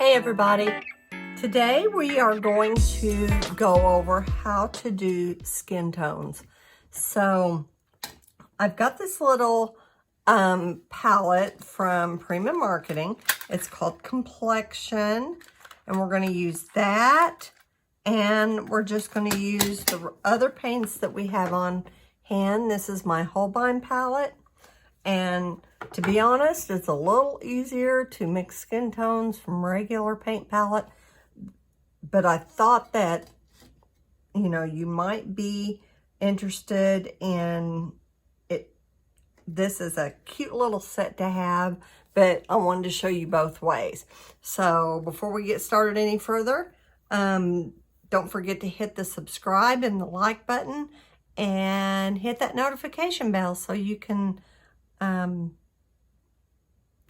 Hey everybody, today we are going to go over how to do skin tones. So I've got this little palette from Prima Marketing. It's called Complexion, and we're going to use that, and we're just going to use the other paints that we have on hand. This is my Holbein palette, and to be honest, it's a little easier to mix skin tones from regular paint palette, but I thought that, you know, you might be interested in it. This is a cute little set to have, but I wanted to show you both ways. So before we get started any further, don't forget to hit the subscribe and the like button and hit that notification bell so you can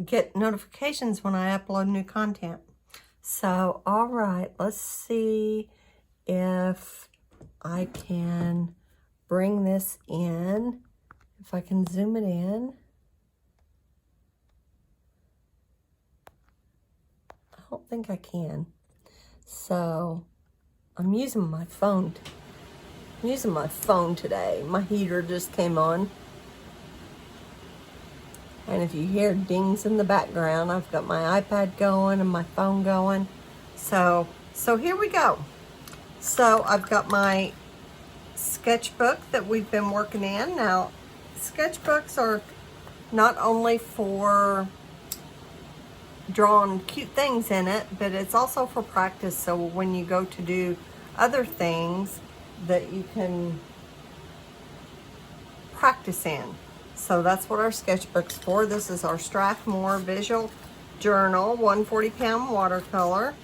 get notifications when I upload new content. So, all right, let's see if I can bring this in, if I can zoom it in. I don't think I can. So, I'm using my phone. I'm using my phone today. My heater just came on. And if you hear dings in the background, I've got my iPad going and my phone going. So here we go. So I've got my sketchbook that we've been working in. Now, sketchbooks are not only for drawing cute things in it, but it's also for practice. So when you go to do other things that you can practice in. So that's what our sketchbook's for. This is our Strathmore Visual Journal, 140-pound watercolor.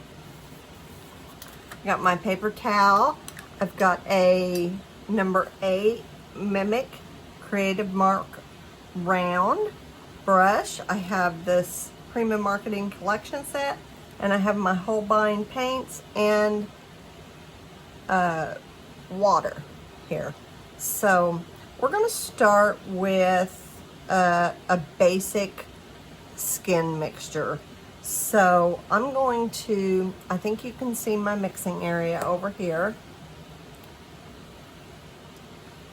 Got my paper towel. I've got a number 8 Mimic Creative Mark round brush. I have this Prima Marketing collection set, and I have my Holbein paints and water here. So we're going to start with a basic skin mixture. So I'm going to, I think you can see my mixing area over here.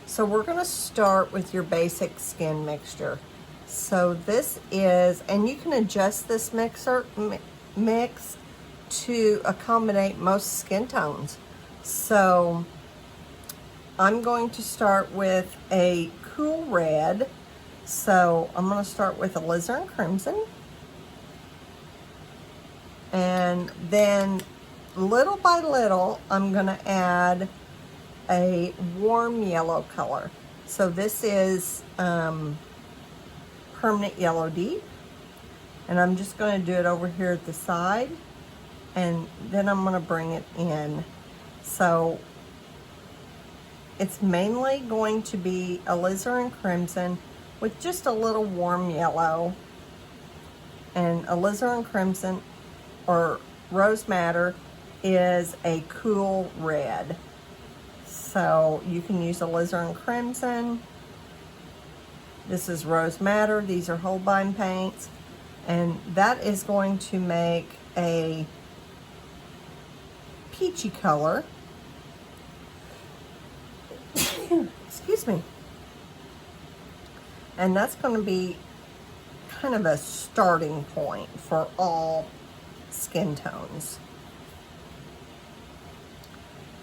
So we're going to start with your basic skin mixture. So this is, and you can adjust this mix to accommodate most skin tones. So I'm going to start with a cool red. So I'm going to start with alizarin crimson. And then little by little, I'm going to add a warm yellow color. So this is Permanent Yellow Deep. And I'm just going to do it over here at the side. And then I'm going to bring it in. So it's mainly going to be alizarin crimson with just a little warm yellow. And alizarin crimson or rose madder is a cool red. So you can use alizarin crimson. This is rose madder. These are Holbein paints. And that is going to make a peachy color. Excuse me. And that's going to be kind of a starting point for all skin tones.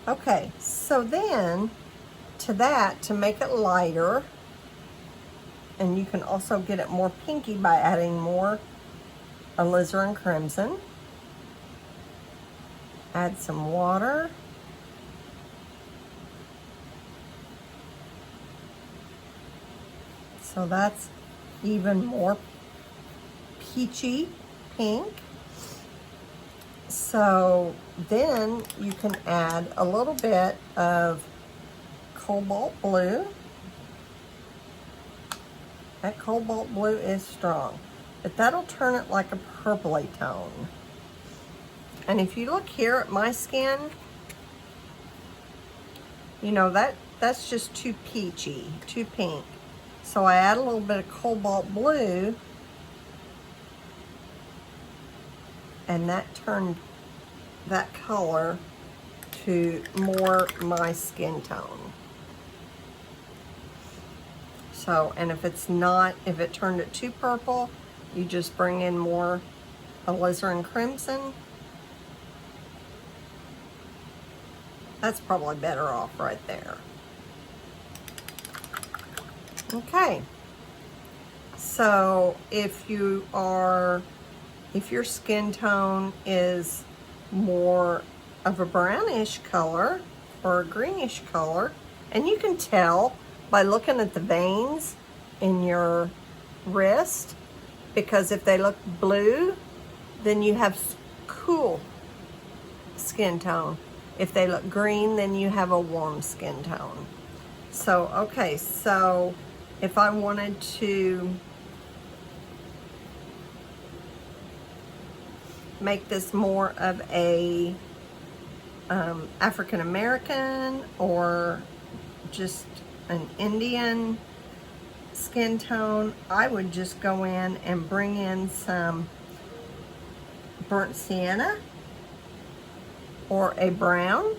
Okay, so then to that, to make it lighter, and you can also get it more pinky by adding more alizarin crimson. Add some water. So that's even more peachy pink. So then you can add a little bit of cobalt blue. That cobalt blue is strong, but that'll turn it like a purpley tone. And if you look here at my skin, you know, that's just too peachy, too pink. So I add a little bit of cobalt blue and that turned that color to more my skin tone. So, and if it's not, if it turned it too purple, you just bring in more alizarin crimson. That's probably better off right there. Okay. So if your skin tone is more of a brownish color or a greenish color, and you can tell by looking at the veins in your wrist, because if they look blue, then you have cool skin tone. If they look green, then you have a warm skin tone. So, okay, so if I wanted to make this more of a African American or just an Indian skin tone, I would just go in and bring in some burnt sienna or a brown.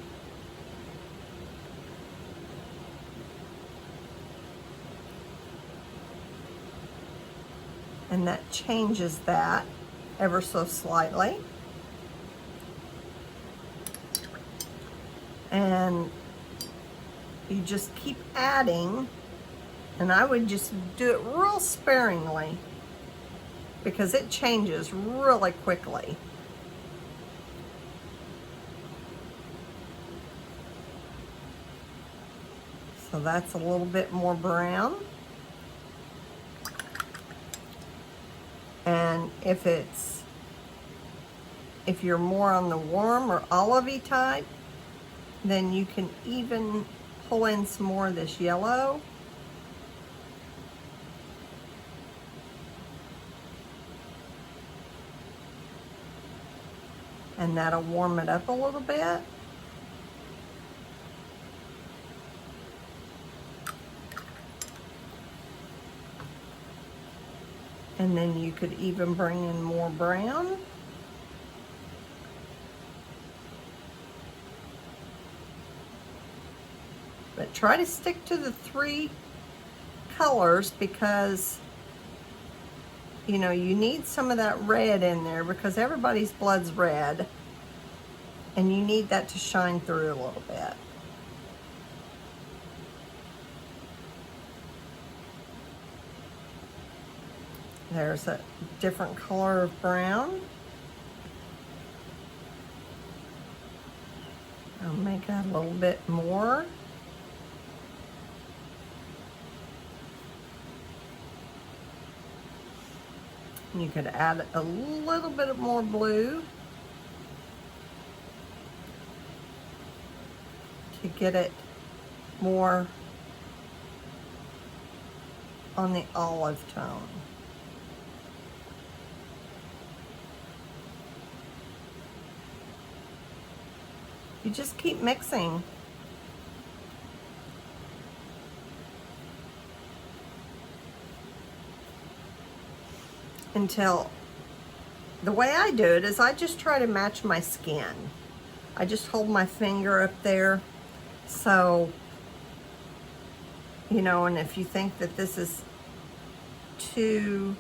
And that changes that ever so slightly. And you just keep adding, and I would just do it real sparingly because it changes really quickly. So that's a little bit more brown. And if you're more on the warm or olivey type, then you can even pull in some more of this yellow. And that'll warm it up a little bit. And then you could even bring in more brown. But try to stick to the 3 colors because, you know, you need some of that red in there because everybody's blood's red. And you need that to shine through a little bit. There's a different color of brown. I'll make that a little bit more. You could add a little bit more blue to get it more on the olive tone. You just keep mixing. Until, the way I do it is I just try to match my skin. I just hold my finger up there. So, you know, and if you think that this is too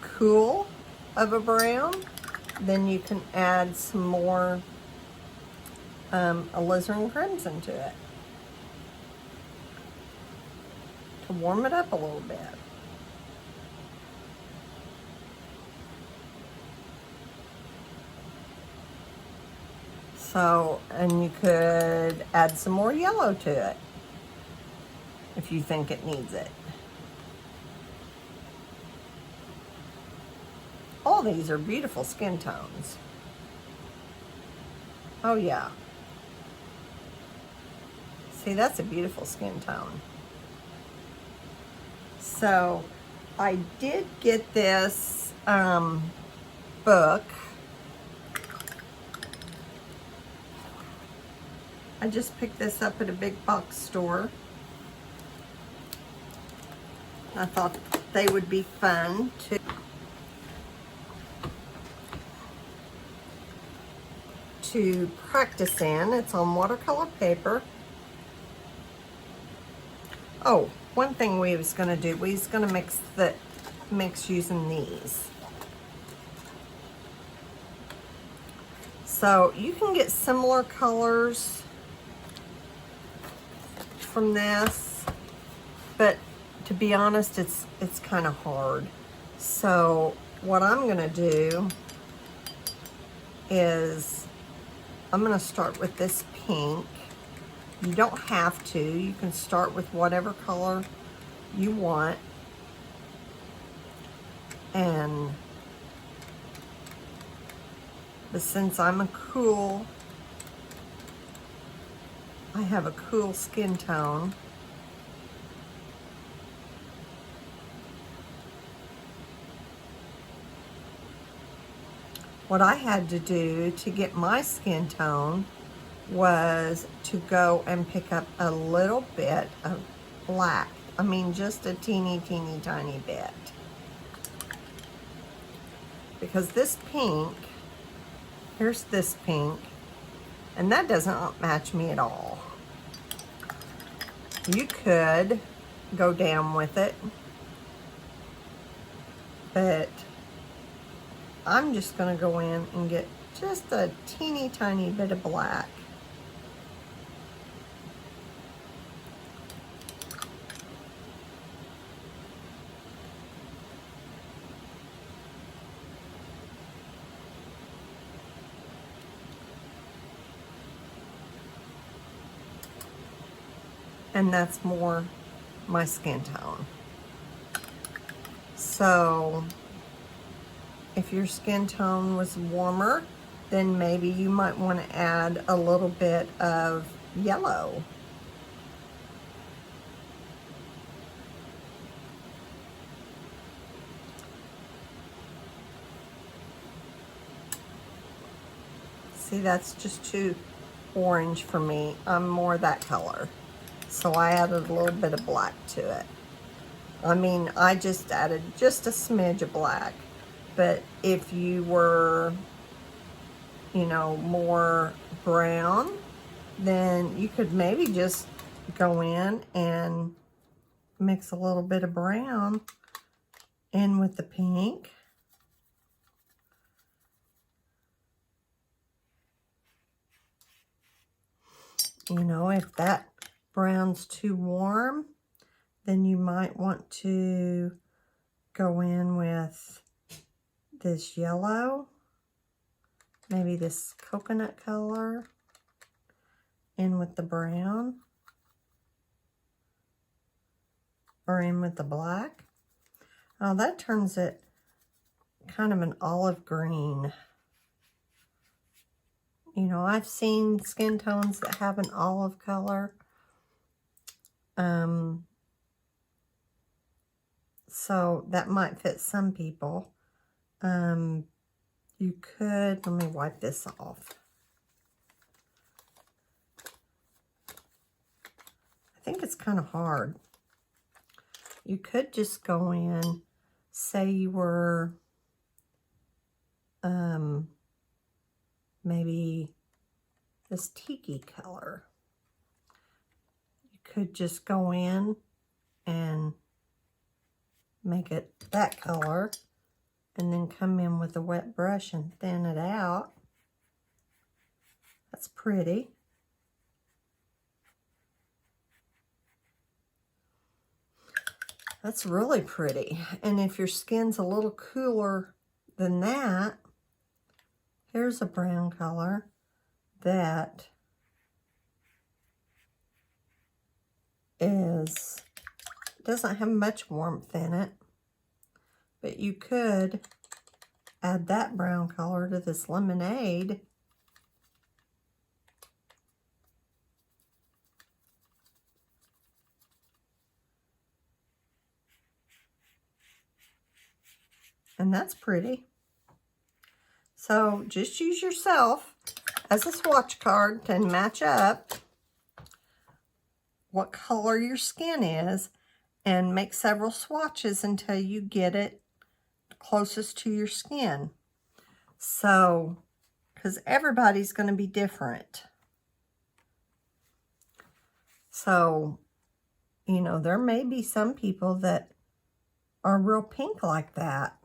cool of a brown, then you can add some more alizarin crimson to it to warm it up a little bit. So, and you could add some more yellow to it if you think it needs it. All these are beautiful skin tones. Oh yeah. See, that's a beautiful skin tone. So, I did get this book. I just picked this up at a big box store. I thought they would be fun to. to practice in. It's on watercolor paper. Oh, one thing we was going to do, we was going to mix using these. So you can get similar colors from this, but to be honest, it's kind of hard. So what I'm going to do is I'm going to start with this pink. You don't have to. You can start with whatever color you want. But since I have a cool skin tone, what I had to do to get my skin tone was to go and pick up a little bit of black. I mean, just a teeny tiny bit. Because this pink, here's this pink, and that doesn't match me at all. You could go down with it, but I'm just going to go in and get just a teeny tiny bit of black. And that's more my skin tone. So if your skin tone was warmer, then maybe you might want to add a little bit of yellow. See, that's just too orange for me. I'm more that color. So I added a little bit of black to it. I mean, I just added just a smidge of black. But if you were, you know, more brown, then you could maybe just go in and mix a little bit of brown in with the pink. You know, if that brown's too warm, then you might want to go in with this yellow, maybe this coconut color, in with the brown, or in with the black. Oh, that turns it kind of an olive green. You know, I've seen skin tones that have an olive color. So that might fit some people. You could, let me wipe this off. I think it's kind of hard. You could just go in, say you were maybe this tiki color. You could just go in and make it that color, and then come in with a wet brush and thin it out. That's pretty. That's really pretty. And if your skin's a little cooler than that, here's a brown color that doesn't have much warmth in it, but you could add that brown color to this lemonade. And that's pretty. So just use yourself as a swatch card to match up what color your skin is, and make several swatches until you get it closest to your skin. So because everybody's going to be different. So, you know, there may be some people that are real pink like that.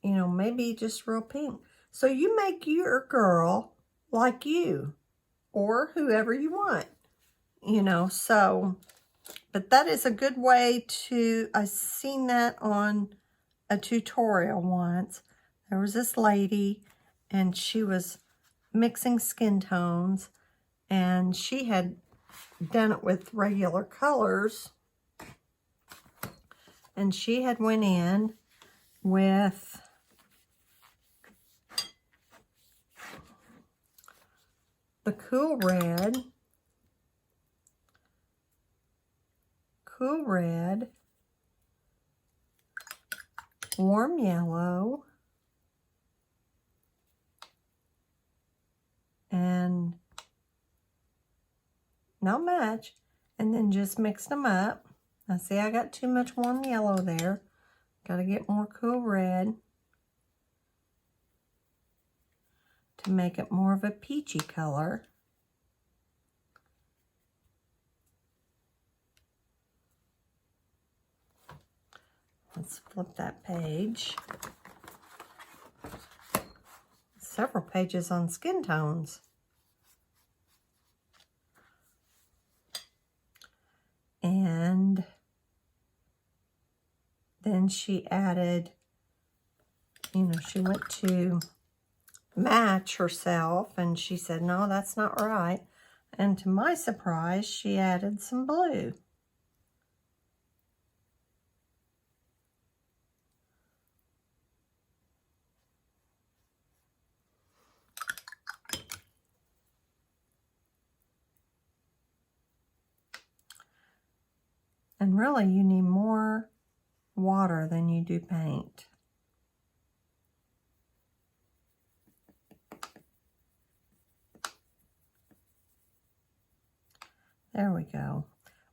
You know, maybe just real pink. So you make your girl like you, or whoever you want, you know. So, but that is a good way to, I've seen that on a tutorial once. There was this lady, and she was mixing skin tones, and she had done it with regular colors, and she had went in with the cool red, warm yellow, and not much, and then just mixed them up. Now see, I got too much warm yellow there. Got to get more cool red to make it more of a peachy color. Let's flip that page. Several pages on skin tones. And then she added, you know, she went to match herself, and she said, no, that's not right. And to my surprise, she added some blue. And really, you need more water than you do paint. There we go.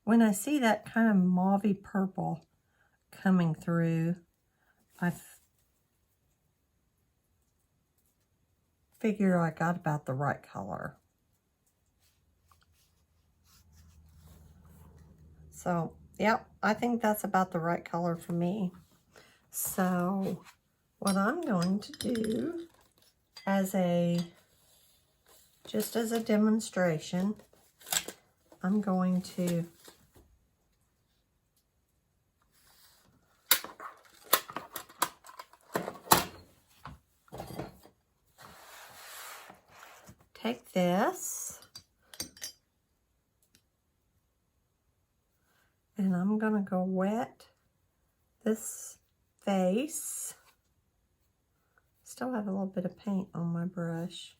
When I see that kind of mauvey purple coming through, I figure I got about the right color. So, yep, I think that's about the right color for me. So, what I'm going to do just as a demonstration, I'm going to take this, and I'm going to go wet this face. Still have a little bit of paint on my brush.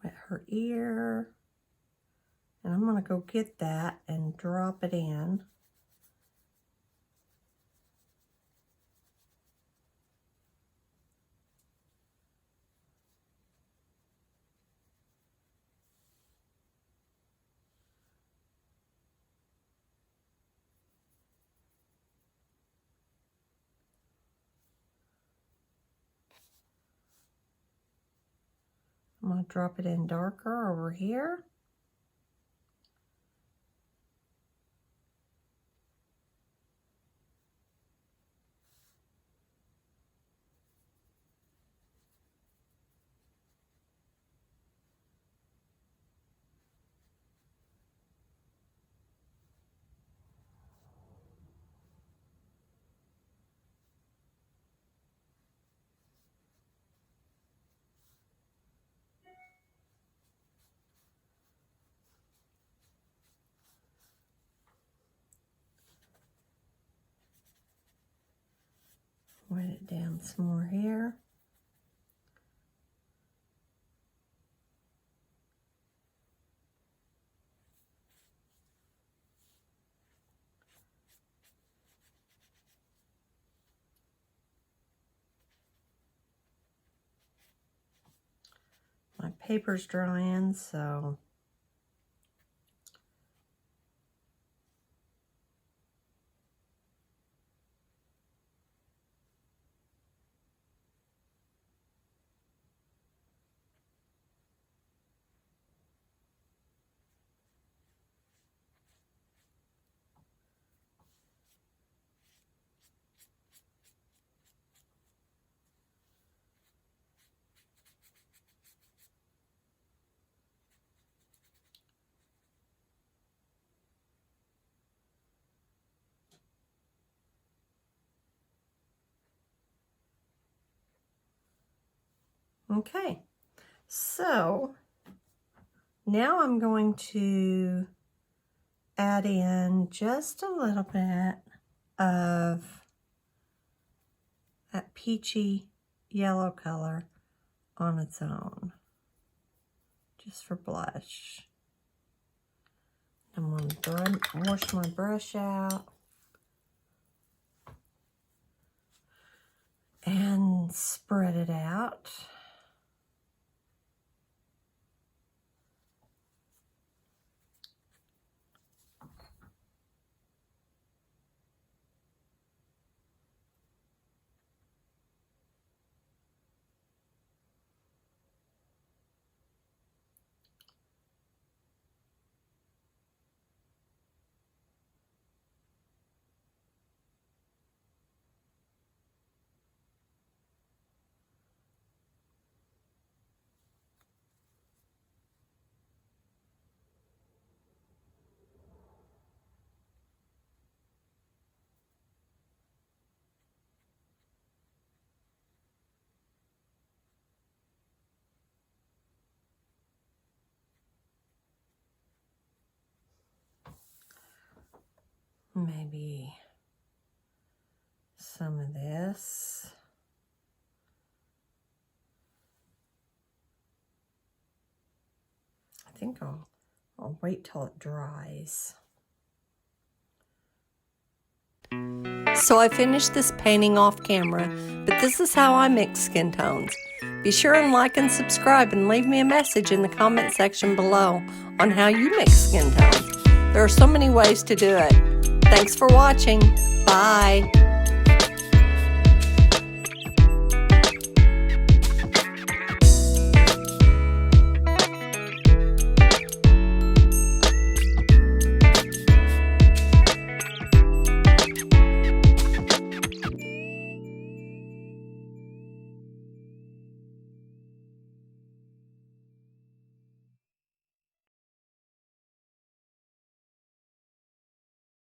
Wet her ear. And I'm going to go get that and drop it in. I'm going to drop it in darker over here. Wet it down some more here. paper's drying, so okay. So now I'm going to add in just a little bit of that peachy yellow color on its own, just for blush. I'm going to wash my brush out and spread it out. Maybe some of this. I think I'll wait till it dries. So I finished this painting off camera, but this is how I mix skin tones. Be sure and like and subscribe and leave me a message in the comment section below on how you mix skin tones. There are so many ways to do it. Thanks for watching. Bye.